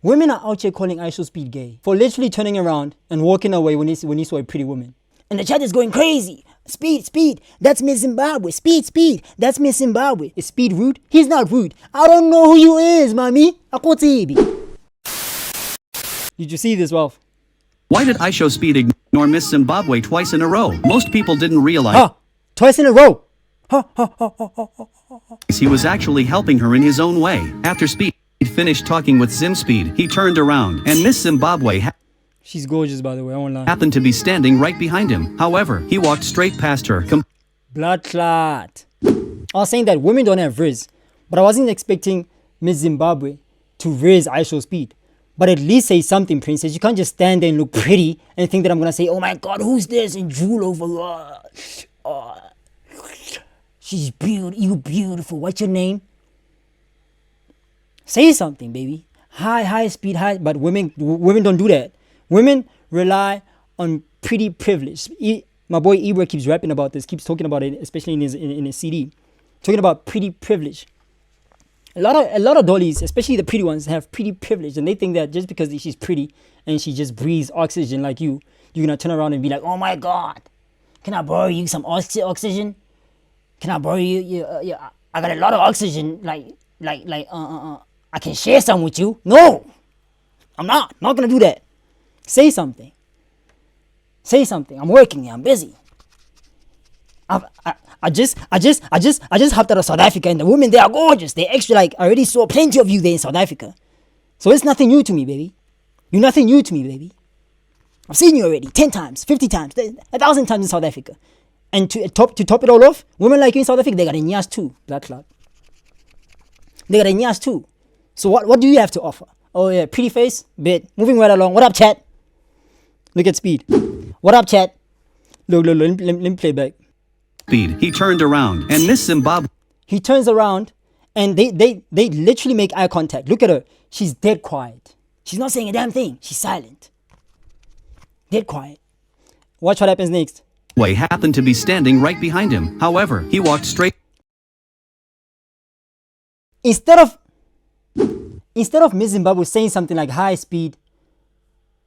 Women are out here calling Ishowspeed gay for literally turning around and walking away when he saw a pretty woman. And the chat is going crazy. Speed, that's Miss Zimbabwe. Speed, that's Miss Zimbabwe. Is Speed rude? He's not rude. I don't know who you is, mommy. Did you see this, Ralph? Why did Ishowspeed ignore Miss Zimbabwe twice in a row? Most people didn't realize twice in a row. He was actually helping her in his own way. After Speed finished talking with Zimspeed, he turned around and Miss Zimbabwe she's gorgeous, by the way, I won't lie. happened to be standing right behind him. However, he walked straight past her. Blood clot. I was saying that women don't have riz, but I wasn't expecting Miss Zimbabwe to riz Ishowspeed. But at least say something, princess. You can't just stand there and look pretty and think that I'm gonna say, oh my god, who's this? And drool over she's beautiful, you beautiful. What's your name? Say something, baby. High speed, high. But women don't do that. Women rely on pretty privilege. My boy Ibra keeps rapping about this, keeps talking about it, especially in his CD, talking about pretty privilege. A lot of dollies, especially the pretty ones, have pretty privilege, and they think that just because she's pretty and she just breathes oxygen like you're gonna turn around and be like, oh my god, can I borrow you some oxygen? Can I borrow you? I got a lot of oxygen. I can share some with you. No, I'm not gonna do that. Say something. I'm working here. I'm busy. I just hopped out of South Africa, and the women there are gorgeous. They're extra. I already saw plenty of you there in South Africa, so it's nothing new to me, baby. You're nothing new to me, baby. I've seen you already 10 times, 50 times, 1,000 times in South Africa. And to top it all off, women like you in South Africa, they got a nyas too, black cloud. They got a nyas too. So what do you have to offer? Oh yeah, pretty face, bit. Moving right along. What up, chat? Look at Speed. What up, chat? Look, let me play back. Speed. He turned around and Miss Zimbabwe. He turns around and they literally make eye contact. Look at her. She's dead quiet. She's not saying a damn thing. She's silent. Dead quiet. Watch what happens next. Happened to be standing right behind him. However, he walked straight. Instead of Miss Zimbabwe saying something like high speed,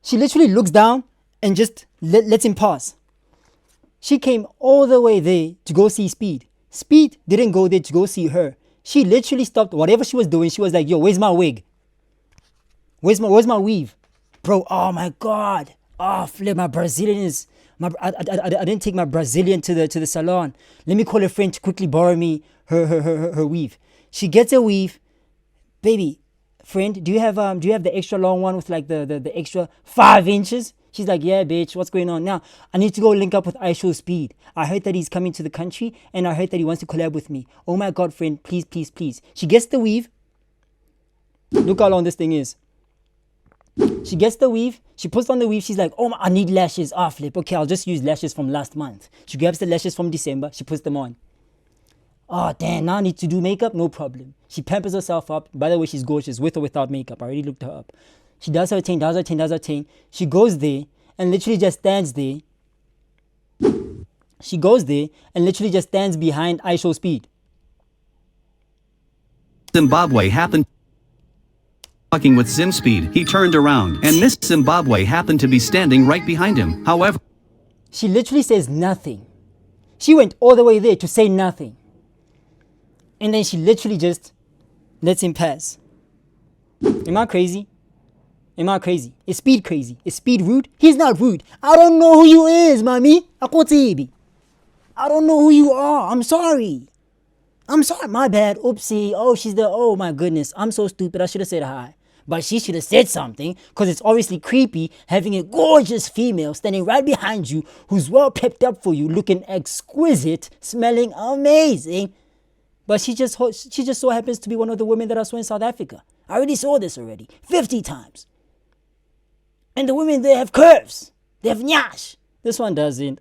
she literally looks down and just lets him pass. She came all the way there to go see Speed. Speed didn't go there to go see her. She literally stopped whatever she was doing. She was like, yo, where's my wig? Where's my weave? Bro, oh my god. Oh, flip, my Brazilian is... I didn't take my Brazilian to the salon. Let me call a friend to quickly borrow me her weave. She gets a weave. Baby, friend, do you have the extra long one with like the extra 5 inches? She's like, yeah, bitch, what's going on now? I need to go link up with Ishowspeed. I heard that he's coming to the country and I heard that he wants to collab with me. Oh my god, friend, please. She gets the weave. Look how long this thing is. She gets the weave. She puts on the weave. She's like, oh, I need lashes. Ah, flip. Okay, I'll just use lashes from last month. She grabs the lashes from December. She puts them on. Oh, damn, now I need to do makeup? No problem. She pampers herself up. By the way, she's gorgeous with or without makeup. I already looked her up. She does her thing. She goes there and literally just stands there. She goes there and literally just stands behind Ishowspeed. Zimbabwe happened talking with Zimspeed. He turned around and Miss Zimbabwe happened to be standing right behind him. However, she literally says nothing. She went all the way there to say nothing. And then she literally just lets him pass. Am I crazy? Is Speed crazy? Is Speed rude? He's not rude. I don't know who you is, mommy. I don't know who you are. I'm sorry. My bad. Oopsie. Oh my goodness. I'm so stupid. I should have said hi. But she should have said something, because it's obviously creepy having a gorgeous female standing right behind you who's well pepped up for you, looking exquisite, smelling amazing. But she just so happens to be one of the women that I saw in South Africa. I already saw this 50 times. And the women there have curves. They have nyash. This one doesn't.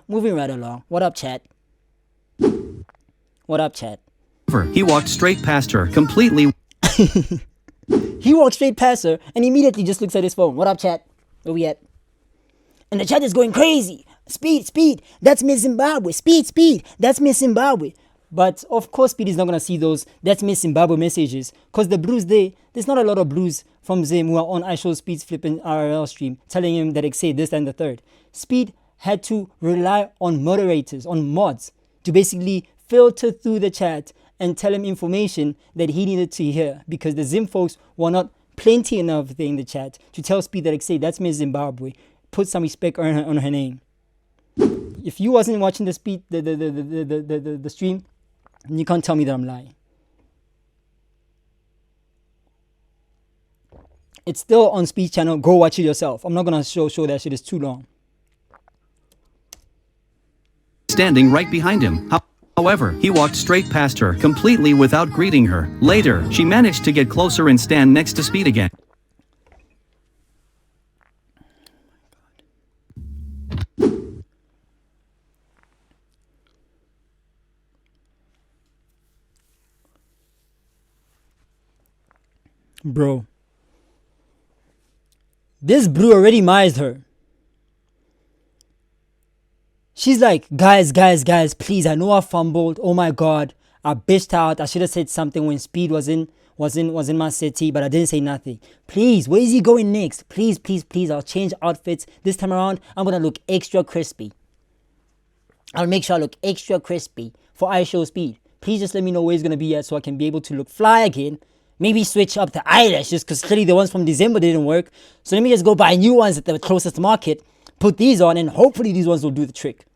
Moving right along. What up, chat? he walked straight past her, completely. He walked straight past her and immediately just looks at his phone. What up, chat? Where we at? And the chat is going crazy. Speed, that's Miss Zimbabwe. Speed, that's Miss Zimbabwe. But of course, Speed is not gonna see those "That's Miss Zimbabwe" messages, because the blues there's not a lot of blues from Zim who are on Ishowspeed's flipping RRL stream telling him that say this and the third. Speed had to rely on moderators, on mods, to basically filter through the chat and tell him information that he needed to hear, because the Zim folks were not plenty enough in the chat to tell Speed that say "That's Miss Zimbabwe." Put some respect on her name. If you wasn't watching the Speed the stream, you can't tell me that I'm lying. It's still on Speed channel. Go watch it yourself. I'm not gonna show that shit. Is too long. Standing right behind him. However, he walked straight past her, completely without greeting her. Later, she managed to get closer and stand next to Speed again. Bro, this brew already mised her. She's like, guys, please, I know I fumbled. Oh my God, I bitched out. I should have said something when Speed was in my city, but I didn't say nothing. Please, where is he going next? Please, I'll change outfits. This time around, I'm gonna look extra crispy. I'll make sure I look extra crispy for Ishowspeed. Please just let me know where he's gonna be at so I can be able to look fly again. Maybe switch up the eyelashes, because clearly the ones from December didn't work. So let me just go buy new ones at the closest market, put these on, and hopefully these ones will do the trick.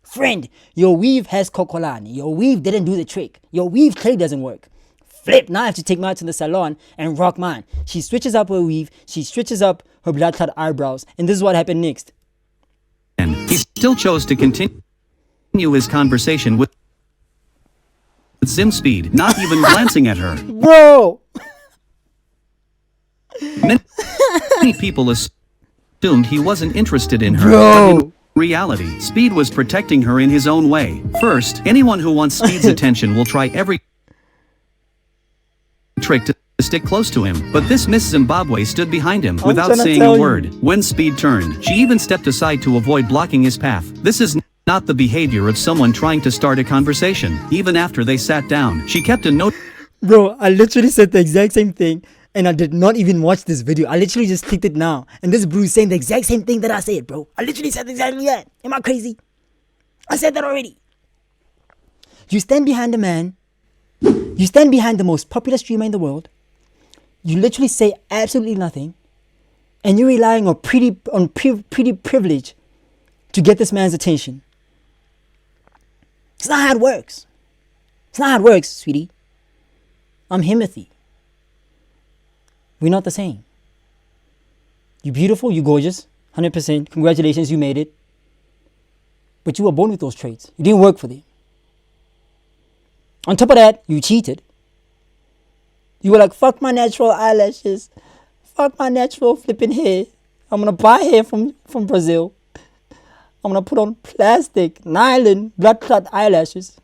Friend, your weave has kokolani. Your weave didn't do the trick. Your weave clearly doesn't work. Flip, now I have to take mine to the salon and rock mine. She switches up her weave, she switches up her blood clot eyebrows, and this is what happened next. And he still chose to continue his conversation with Zimbspeed, not even glancing at her. Bro! Many people assumed he wasn't interested in her. Bro! But in reality, Speed was protecting her in his own way. First, anyone who wants Speed's attention will try every trick to stick close to him, but this Miss Zimbabwe stood behind him without saying a word. When Speed turned, she even stepped aside to avoid blocking his path. This is not the behavior of someone trying to start a conversation. Even after they sat down, she kept a note. Bro, I literally said the exact same thing, and I did not even watch this video. I literally just clicked it now, and this Bruce saying the exact same thing that I said, bro. I literally said exactly that. Am I crazy? I said that already. You stand behind a man. You stand behind the most popular streamer in the world. You literally say absolutely nothing, and you're relying on pretty privilege to get this man's attention. It's not how it works. It's not how it works, sweetie. I'm Himothy. We're not the same. You're beautiful, you're gorgeous, 100%. Congratulations, you made it. But you were born with those traits. You didn't work for them. On top of that, you cheated. You were like, fuck my natural eyelashes. Fuck my natural flipping hair. I'm gonna buy hair from Brazil. I'm gonna put on plastic, nylon, blood clot eyelashes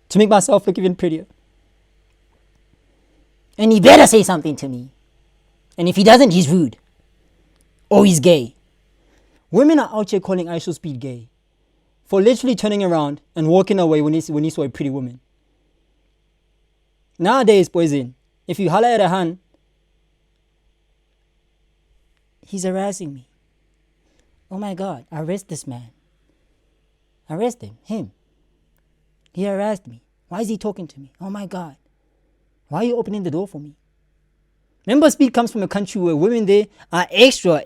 to make myself look even prettier. And he better say something to me. And if he doesn't, he's rude. Or he's gay. Women are out here calling Ishowspeed gay for literally turning around and walking away when he saw a pretty woman. Nowadays, poison, if you holler at a hand, he's harassing me. Oh my God, arrest this man. Arrest him. He harassed me. Why is he talking to me? Oh my God. Why are you opening the door for me? Remember, Speed comes from a country where women there are extra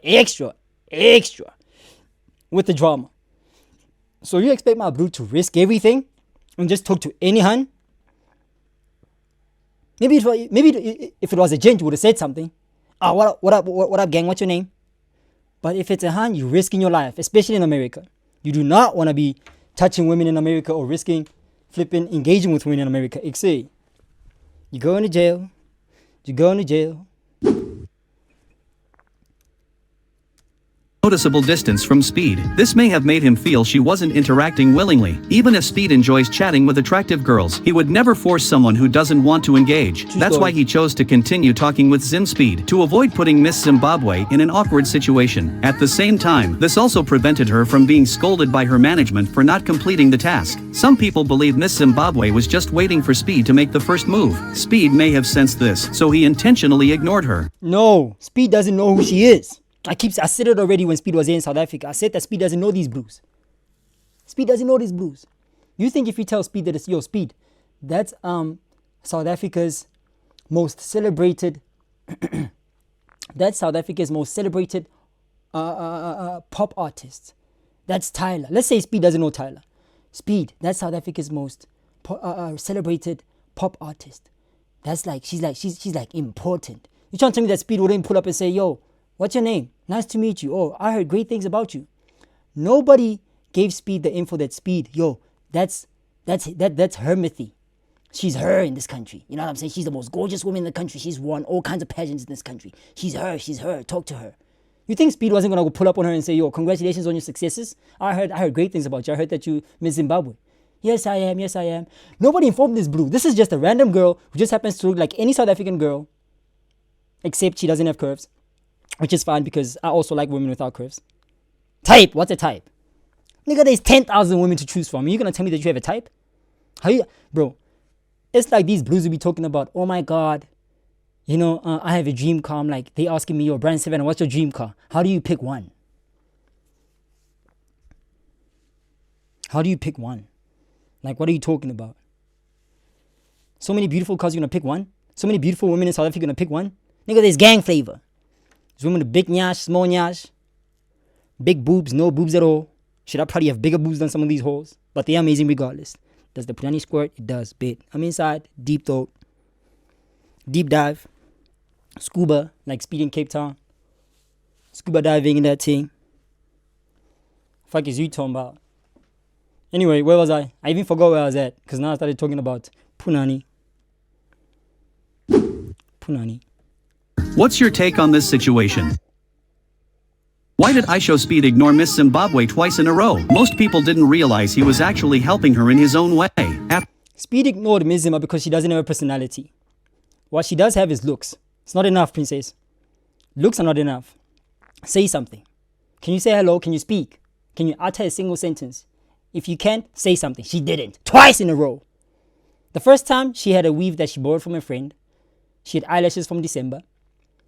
with the drama. So you expect my bro to risk everything and just talk to any hun? Maybe if it was a gent, you would have said something. Oh, what up, gang? What's your name? But if it's a hun, you're risking your life, especially in America. You do not want to be touching women in America or risking engaging with women in America. You're going to jail. You're going to jail. noticeable distance from Speed. This may have made him feel she wasn't interacting willingly. Even if Speed enjoys chatting with attractive girls, he would never force someone who doesn't want to engage. That's why he chose to continue talking with Speed, to avoid putting Miss Zimbabwe in an awkward situation. At the same time, this also prevented her from being scolded by her management for not completing the task. Some people believe Miss Zimbabwe was just waiting for Speed to make the first move. Speed may have sensed this, so he intentionally ignored her. No, Speed doesn't know who she is. I said it already when Speed was here in South Africa. I said that Speed doesn't know these blues. Speed doesn't know these blues. You think if you tell Speed that it's your Speed, that's South Africa's most celebrated that's South Africa's most celebrated pop artist. That's Tyler. Let's say Speed doesn't know Tyler. Speed, that's South Africa's most celebrated pop artist. That's like she's like important. You trying to tell me that Speed wouldn't pull up and say, "Yo, what's your name? Nice to meet you. Oh, I heard great things about you." Nobody gave Speed the info that Speed, yo, that's her mythy. She's her in this country. You know what I'm saying? She's the most gorgeous woman in the country. She's won all kinds of pageants in this country. She's her. Talk to her. You think Speed wasn't gonna go pull up on her and say, "Yo, congratulations on your successes. I heard great things about you. I heard that you Miss Zimbabwe." Yes, I am. Nobody informed this blue. This is just a random girl who just happens to look like any South African girl, except she doesn't have curves, which is fine because I also like women without curves. Type. What's a type? Nigga, there's 10,000 women to choose from. Are you gonna tell me that you have a type? Bro? It's like these blues will be talking about, "Oh my God, you know, I have a dream car." I'm like, they asking me, "Yo, briansivana, what's your dream car? How do you pick one? Like, what are you talking about? So many beautiful cars, you're gonna pick one? So many beautiful women in South Africa, you're gonna pick one? Nigga, there's gang flavor. There's women with big nyash, small nyash, big boobs, no boobs at all. Should I probably have bigger boobs than some of these hoes? But they're amazing regardless. Does the punani squirt? It does, bit. I'm inside, deep throat, deep dive, scuba, like Speed in Cape Town. Scuba diving in that thing. Fuck is you talking about? Anyway, where was I? I even forgot where I was at, because now I started talking about punani. What's your take on this situation? Why did Ishowspeed ignore Miss Zimbabwe twice in a row? Most people didn't realize he was actually helping her in his own way. Speed ignored Miss Zimbabwe because she doesn't have a personality. What she does have is looks. It's not enough, princess. Looks are not enough. Say something. Can you say hello? Can you speak? Can you utter a single sentence? If you can't, say something. She didn't. Twice in a row. The first time, she had a weave that she borrowed from a friend. She had eyelashes from December.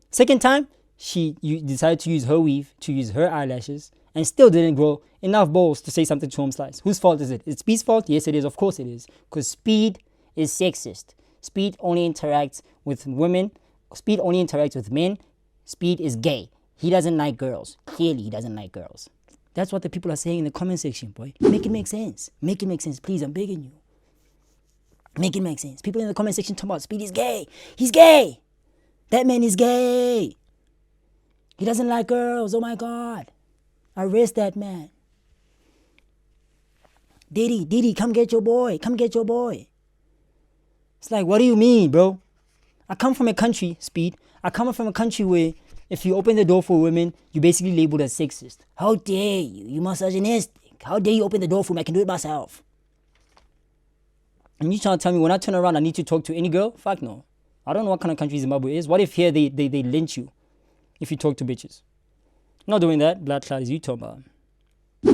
Second time, she decided to use her weave, to use her eyelashes, and still didn't grow enough balls to say something to Home Slice. Whose fault is it? It's Speed's fault? Yes, it is. Of course it is. Because Speed is sexist. Speed only interacts with women. Speed only interacts with men. Speed is gay. He doesn't like girls. Clearly, he doesn't like girls. That's what the people are saying in the comment section, boy. Make it make sense. Make it make sense. Please, I'm begging you. Make it make sense. People in the comment section talking about Speed is gay. He's gay. That man is gay. He doesn't like girls. Oh my God. Arrest that man. Diddy, come get your boy. Come get your boy. It's like, what do you mean, bro? I come from a country, Speed. I come from a country where if you open the door for women, you're basically labeled as sexist. How dare you? You misogynistic. How dare you open the door for me? I can do it myself. And you trying to tell me when I turn around I need to talk to any girl? Fuck no. I don't know what kind of country Zimbabwe is. What if here they lynch you if you talk to bitches? I'm not doing that. Blood clot is you talking about.